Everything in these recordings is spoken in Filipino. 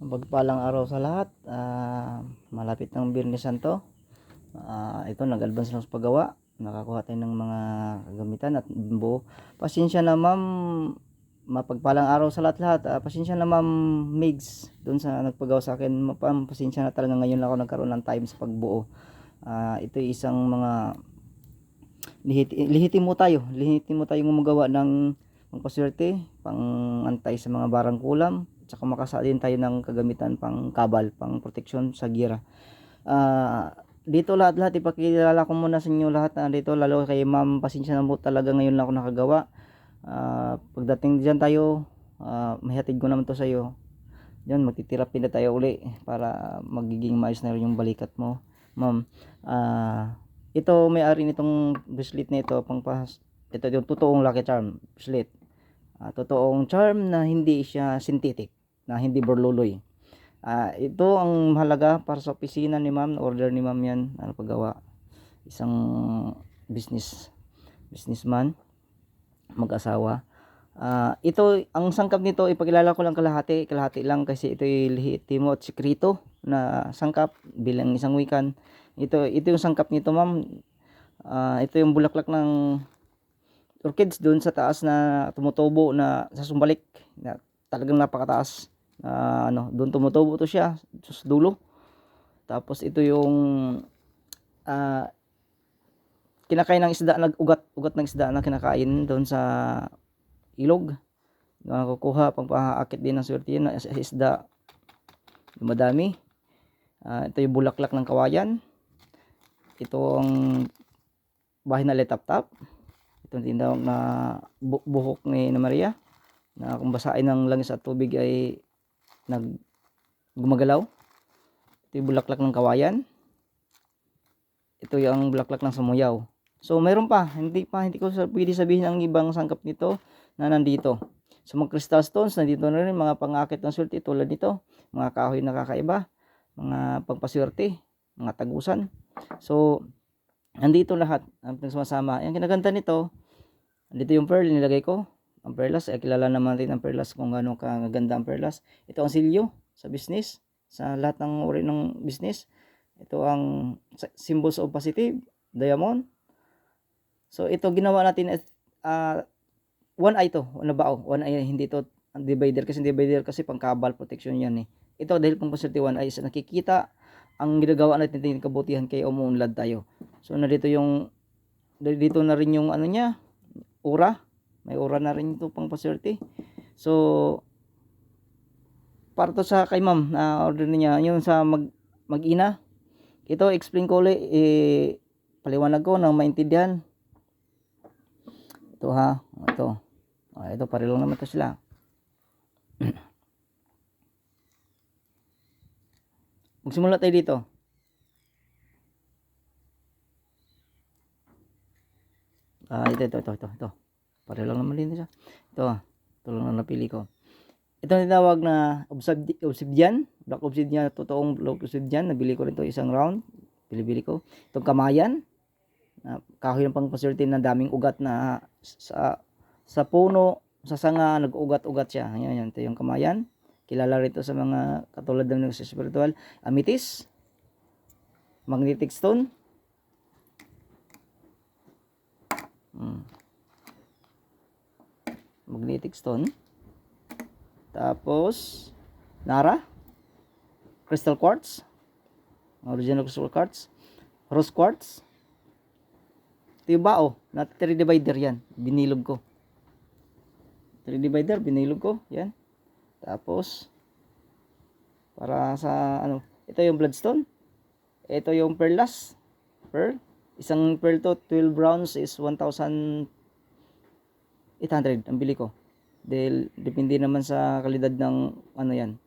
Mapagpalang araw sa lahat. Malapit ng Biyernes Santo. Ito, nag-advance lang sa paggawa. Nakakuha tayo ng mga kagamitan at buo. Pasensya na ma'am, mapagpalang araw sa lahat-lahat. Pasensya na ma'am Migs, doon sa nagpagawa sa akin. Ma'am, pasensya na talaga, ngayon lang ako nagkaroon ng time sa pagbuo. Ito isang mga lihitimo tayong gumagawa ng pangpaswerte, pang antay sa mga barang kulam, tsaka makasalin tayo ng kagamitan pang kabal, pang proteksyon sa gira. Dito lahat ipakilala ko muna sa inyo lahat na dito, lalo kay ma'am, pasensya na po talaga, ngayon lang ako nakagawa. Pagdating diyan tayo, mahihatid ko naman to sa iyo. Yan, magtitirapi na tayo uli para magiging maayos na rin yung balikat mo, ma'am. Ito, may-ari nitong bracelet na ito, ito yung totoong lucky charm bracelet. Totoong charm na hindi siya synthetic, na hindi borloloy. Ito ang mahalaga para sa opisina ni ma'am, order ni ma'am yan, paggawa. Isang businessman, mag-asawa. Ito, ang sangkap nito, ipakilala ko lang kalahati lang kasi ito'y lihitimo at sikrito na sangkap bilang isang wikan. Ito yung sangkap nito ma'am. Ito yung bulaklak ng orchids doon sa taas na tumutubo na sa sumbalik na talagang napakataas. Doon tumutubo to siya sa dulo. Tapos ito yung kinakain ng isda, ugat ng isda na kinakain doon sa ilog. Nakukuha pang paakit din ng swerte na isda, dumadami. Ito yung bulaklak ng kawayan. Ito ang bahay na letap-tap. Itong tinawag na buhok ni na Maria, na kung basain ng langis at tubig ay gumagalaw. Ito yung bulaklak ng kawayan. Ito yung bulaklak ng samuyaw. So mayroon pa, hindi ko pwede sabihin ang ibang sangkap nito na nandito. So mga crystal stones, nandito na rin mga pangakit ng swerte tulad nito, mga kahoy na kakaiba, mga pagpaswerte, mga tagusan. So nandito lahat ang pinagsama-sama. Ang kinaganda nito, dito yung pearl nilagay ko. Ang perlas, kilala naman rin ang perlas kung gaano kaganda ang perlas. Ito ang silyo sa business, sa lahat ng uri ng business. Ito ang symbols of positive, diamond. So ito ginawa natin as one eye to, one eye, hindi to divider kasi pangkabal protection yan eh. Ito dahil pang positive one eye, sa nakikita ang ginagawa natin ng kabutihan kaya umuunlad tayo. So dito na rin yung ano niya, aura. May aura na rin ito pang paswerte. So para to sa kay ma'am na order niya, yung sa mag-ina. Ito explain ko ulit, paliwanag ko nang maintindihan. Ito ha, ito pareho naman to sila. Magsimula tayo dito. Ito. Pareho lang naman din siya. Ito lang na napili ko. Ito ang tinawag na obsidian, black obsidian, totoong black obsidian. Nabili ko rin ito isang round. Bili ko. Itong kamayan, kahoy ng pangpaswerte na daming ugat na sa puno, sa sanga, nag-ugat-ugat siya. Yan, ito yung kamayan. Kilala rito sa mga katulad ng spiritual. Amethyst, magnetic stone. Magnetic stone. Tapos Nara, crystal quartz, original crystal quartz, rose quartz. Ito yung bao, na 3 divider yan, binilog ko. 3 divider, binilog ko, yan. Tapos para sa ito yung bloodstone. Ito yung pearl. Isang pearl to 12 rounds is 1,800 ang bili ko. Dahil depende naman sa kalidad ng yan.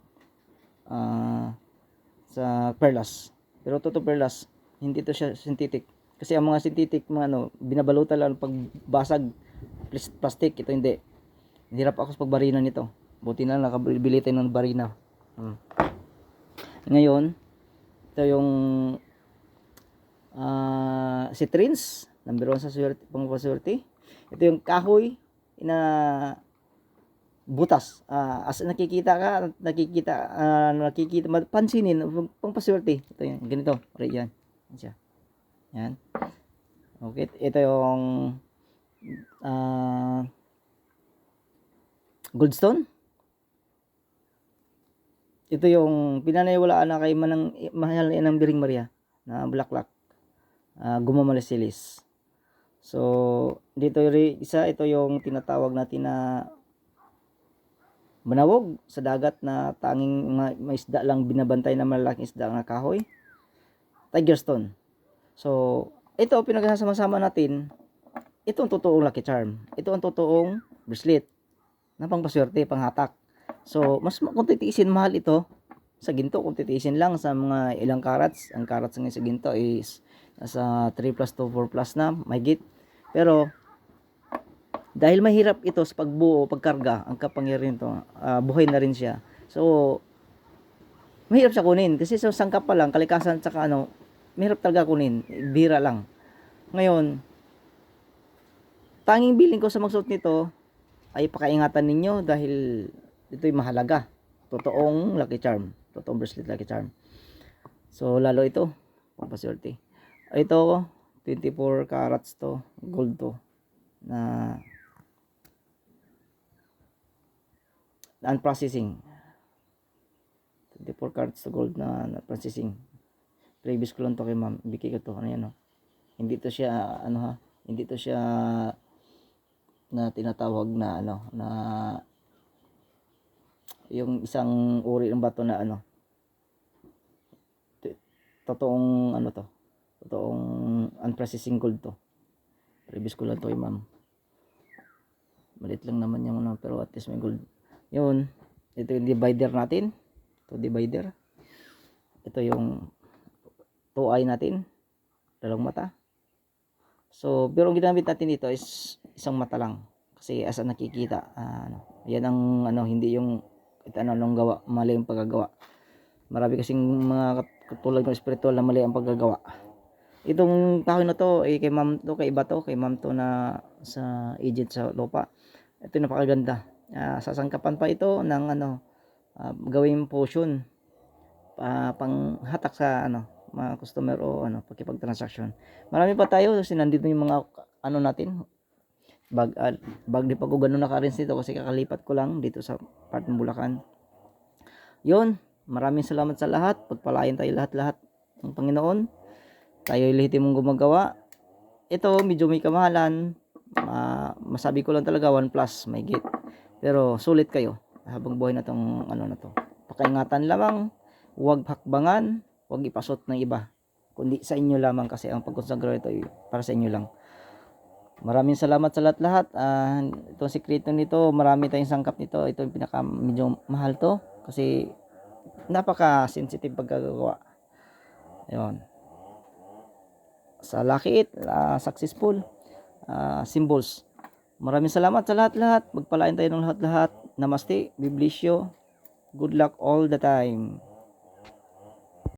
Sa perlas. Pero totoo perlas, hindi to siya synthetic. Kasi ang mga synthetic, binabalutan lang pag basag plastic, ito hindi. Hirap ako sa pagbarinan nito. Buti na lang nakabili tayo ng barina. Ngayon, ito yung citrines, number 1 sa pangpaswerte. Ito yung kahoy na butas. As nakikita ka, nakikita, pansinin, pangpaswerte. Ito yan, ganito, right yan. Yan siya. Yan. Okay, ito yung goldstone. Ito yung pinaniniwalaan na kay mahal ng Biring Maria na bulaklak. Gumamalissilis. So, dito isa, ito yung tinatawag natin na manawog sa dagat na tanging may isda lang binabantay na malalaking isda na kahoy. Tiger stone. So, ito pinagsasama-sama natin. Ito ang totoong lucky charm. Ito ang totoong bracelet na pangpaswerte, panghatak. So, mas kung titiisin, mahal ito sa ginto. Kung titiisin lang sa mga ilang carats, ang carats ngayon sa ginto is nasa 3 plus to 4 plus na, mahigit. Pero, dahil mahirap ito sa pagbuo, pagkarga, ang kapangyarihan ito, buhay na rin siya. So, mahirap siya kunin. Kasi sa sangkap pa lang, kalikasan, tsaka mahirap talaga kunin. Bira lang. Ngayon, tanging bilin ko sa magsuot nito, ay pakaingatan ninyo dahil ito'y mahalaga. Totoong lucky charm. Totoong bracelet lucky charm. So, lalo ito, pampaswerte. Ito, 24 carats to, gold to, na unprocessing. 24 carats to gold na processing. Previous ko lang to kay ma'am. Bigay ko to. Ano yan, Hindi to siya, hindi to siya na tinatawag na, na yung isang uri ng bato na, totoong, to. Totoong unprocessing gold to. Previous ko lang to kay ma'am. Malit lang naman yung pero at least may gold. Yun, ito yung divider natin. Ito divider. Ito yung 2 eye natin. Dalawang mata. So, pero ang ginamit natin dito is isang mata lang. Kasi asa nakikita, yan ang hindi yung lang gawa, mali yung paggagawa. Marami kasing mga katulad ng spiritual na mali ang paggagawa. Itong kahoy na to, kay ma'am to, kay iba to, kay ma'am to na sa agent sa lupa. Ito napakaganda. Sasangkapan pa ito ng gawing potion panghatak sa mga customer o pakipag-transaction. Marami pa tayo kasi nandito yung mga natin bag di pa ko ganun naka-rinse dito kasi kakalipat ko lang dito sa part ng Bulacan. Yun, maraming salamat sa lahat. Pagpalain tayo lahat-lahat ng Panginoon. Tayo lehitim mong gumagawa. Ito medyo may kamahalan. Masabi ko lang talaga 1 plus may gate. Pero sulit kayo habang buhay na tong na to. Pakaingatan lamang, huwag hakbangan, huwag ipasot ng iba. Kundi sa inyo lamang kasi ang pagkonsagra ito ay para sa inyo lang. Maraming salamat sa lahat-lahat. Itong sikreto nito, marami tayong sangkap nito. Ito yung pinaka medyo mahal to kasi napaka-sensitive pagkagawa. Ayun. Sa lucky it, successful symbols. Maraming salamat sa lahat-lahat. Magpalain tayo ng lahat-lahat. Namaste. Biblisyo. Good luck all the time.